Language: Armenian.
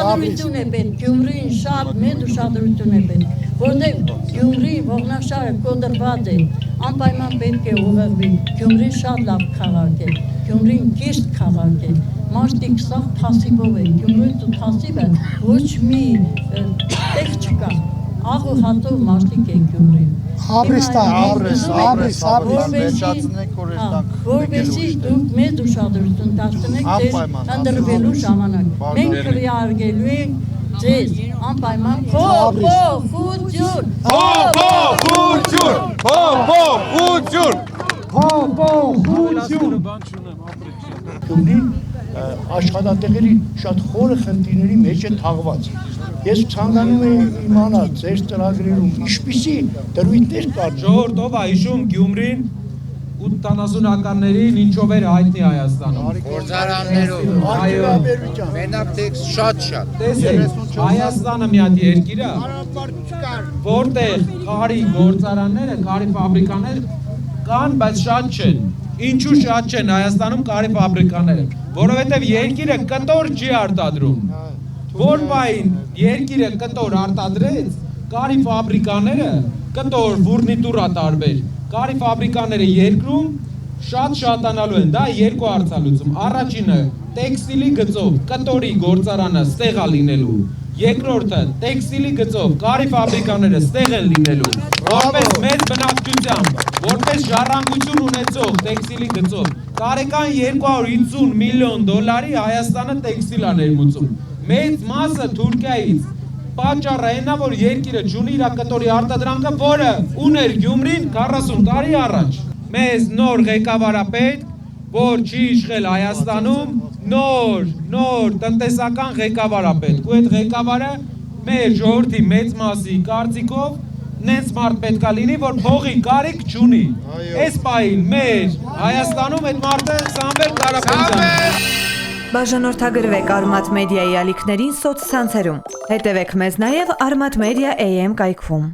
ուշադրություն է պետք, Գյումրին շատ մեծ ուշադրություն է պետք, որտեղ Գյումրի ողնաշարը կոտրված է, անպայման պետք է ուղղվի, Գյումրին շատ լավ քաղաք է, Գյումրին կիրթ քաղաք է, մարդիկ սաղ փասիվով են, Գյումրիից ու փասիվը ոչ մի տեղ չկա, աղ ու հատով մարդիկ են Գյումրին։ Որովհետև դուք մեծ ուշադրություն դարձնեք ձեր ընտրվելու ժամանակ։ Մենք քվեարկելու ենք ձեզ անպայման փոփոխություն։ Գյումրին աշխատատեղերի շատ խորը խնդիրների մեջ է թաղված։ Ես ցանկանում եմ իմանալ ձեր ծրագրերում ինչպիսի դրույթներ կան։ Ժողովուրդ ով է հիշում Գյումրին 80-ականներին ինչով էր հայտնի Հայաստանում։ Գործարաններով։ Այո։ Մենակ տեքս շատ։ Տեսեք, Հայաստանը մի հատ երկիր է, որտեղ քարի գործարանները, քարի ֆաբրիկաներ կան, բայց շատ չեն։ Ինչու շատ չեն Հայաստանում քարի ֆաբրիկաները, որովհետև երկիրը կտոր չի արտադրում։ Որ բային երկիրը կտոր արտադրեց, քարի ֆաբրիկաները կտոր ֆուրնիտուրա տարբեր, քարի ֆաբրիկաները երկրում շատ շատանալու են, դա երկու հարցալուծում։ Առաջինը տեքստիլի գծով կտորի գործարանը ստեղ է լինելու, երկրորդը տեքստիլի գծով քարի ֆաբրիկաները ստեղ են լինելու, որպես մեծ բնակչությամբ, որպես ժառանգություն ունեցող տեքստիլի գծով, տարեկան 250 միլիոն դոլարի Հայաստանը տեքստիլ է ներմուծում, մեծ մասը Թուրքիայից, պատճառը այնա, որ երկիրը չունի իր կտորի արտադրանքը, որը ուներ Գյումրին 40 տարի առաջ։ Մեզ նոր ղեկավար է պետք, որ չի իշխել Հայաստանում, նոր տնտեսական ղեկավար է պետք, ու այդ ղեկավարը մեր ժողովրդի մեծ մասի կարծիքով նենց մարդ պետք է լինի, որ փողի կարիք չունի։ Այս պահին մեր Հայաստանում այդ մարդը Սամվել Կարապետյանն է։ Բաժանորդագրվեք Արմաթ մեդիայի ալիքներին սոցցանցերում։ Հետևեք մեզ նաև Արմաթ մեդիա AM կայքում։